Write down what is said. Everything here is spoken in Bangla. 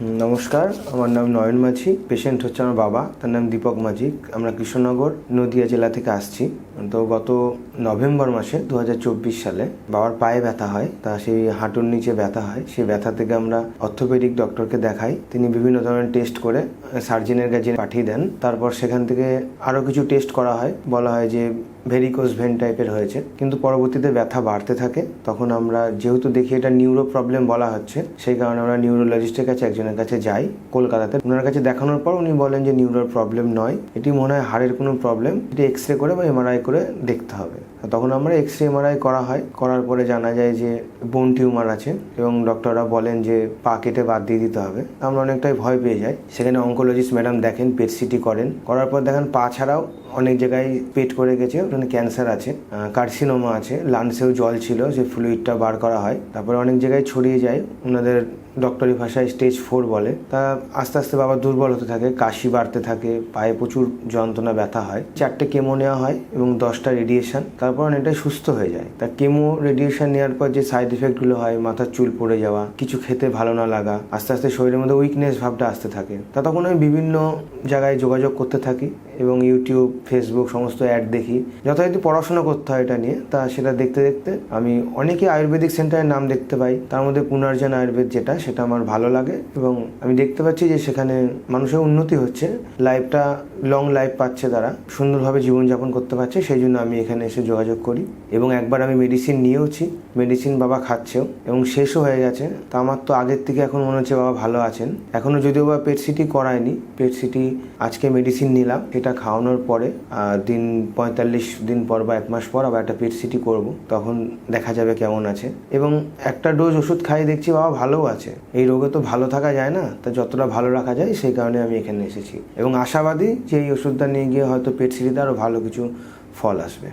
নমস্কার, আমার নাম নয়ন মাঝি। পেশেন্ট হচ্ছে আমার বাবা, তার নাম দীপক মাঝি। আমরা কৃষ্ণনগর নদিয়া জেলা থেকে আসছি। তো গত নভেম্বর মাসে 2024 সালে বাবার পায়ে ব্যথা হয়, তা সেই হাঁটুর নিচে ব্যথা হয়। সেই ব্যথা থেকে আমরা অর্থোপেডিক ডক্টরকে দেখাই। তিনি বিভিন্ন ধরনের টেস্ট করে সার্জেনের কাছে পাঠিয়ে দেন। তারপর সেখান থেকে আরও কিছু টেস্ট করা হয়, বলা হয় যে ভেরিকোজ ভেন টাইপের হয়েছে, কিন্তু পরবর্তীতে ব্যথা বাড়তে থাকে। তখন আমরা যেহেতু দেখি এটা নিউরো প্রবলেম বলা হচ্ছে, সেই কারণে আমরা নিউরোলজিস্টের কাছে একজনের কাছে যাই কলকাতাতে। ওনার কাছে দেখানোর পর উনি বলেন যে নিউরোর প্রবলেম নয়, এটি মনে হয় হাড়ের কোনো প্রবলেম, এটি এক্স-রে করে বা এমআরআই করে দেখতে হবে। তখন আমরা এক্স-রে এমআরআই করা হয়। করার পরে জানা যায় যে বোন টিউমার আছে এবং ডক্টররা বলেন যে পা কেটে বাদ দিয়ে দিতে হবে। আমরা অনেকটাই ভয় পেয়ে যাই। সেখানে অঙ্কোলজিস্ট ম্যাডাম দেখেন, পেট সিটি করেন, করার পর দেখেন পা ছাড়াও অনেক জায়গায় পেট করে গেছে, ওখানে ক্যান্সার আছে, কার্সিনোমা আছে, লাংসেও জল ছিল, যে ফ্লুইডটা বার করা হয়। তারপরে অনেক জায়গায় ছড়িয়ে যায়, ওনাদের ডক্টরি ভাষায় স্টেজ 4 বলে। তা আস্তে আস্তে বাবা দুর্বল হতে থাকে, কাশি বাড়তে থাকে, পায়ে প্রচুর যন্ত্রণা ব্যথা হয়। 4টে কেমো নেওয়া হয় এবং 10টা রেডিয়েশন। তারপর অনেকটাই সুস্থ হয়ে যায়। তা কেমো রেডিয়েশন নেওয়ার পর যে সাইড এফেক্টগুলো হয়, মাথার চুল পড়ে যাওয়া, কিছু খেতে ভালো না লাগা, আস্তে আস্তে শরীরের মধ্যে উইকনেস ভাবটা আসতে থাকে। তা তখন আমি বিভিন্ন জায়গায় যোগাযোগ করতে থাকি এবং ইউটিউব, ফেসবুক সমস্ত অ্যাড দেখি। যথারীতি পড়াশোনা করতে হয় এটা নিয়ে। তা সেটা দেখতে দেখতে আমি অনেকে আয়ুর্বেদিক সেন্টারের নাম দেখতে পাই, তার মধ্যে পুনর্জন আয়ুর্বেদ সেটা আমার ভালো লাগে এবং আমি দেখতে পাচ্ছি যে সেখানে মানুষের উন্নতি হচ্ছে, লাইফটা লং লাইফ পাচ্ছে, তারা সুন্দরভাবে জীবনযাপন করতে পারছে। সেই জন্য আমি এখানে এসে যোগাযোগ করি এবং একবার আমি মেডিসিন নিয়েওছি, মেডিসিন বাবা খাচ্ছেও এবং শেষও হয়ে গেছে। তা আমার তো আগের থেকে এখন মনে হচ্ছে বাবা ভালো আছেন। এখনও যদিও বা পেট সিটি করায়নি, পেট সিটি আজকে মেডিসিন নিলাম, এটা খাওয়ানোর পরে 45 দিন পর বা 1 মাস পর আবার একটা পেট সিটি করব, তখন দেখা যাবে কেমন আছে। এবং একটা ডোজ ওষুধ খাই দেখছি বাবা ভালোও আছে। এই রোগে তো ভালো থাকা যায় না, তা যতটা ভালো রাখা যায় সেই কারণে আমি এখানে এসেছি এবং আশাবাদী যে এই ওষুধটা নিয়ে গিয়ে হয়তো পেট সিটিতে আরও ভালো কিছু ফল আসবে।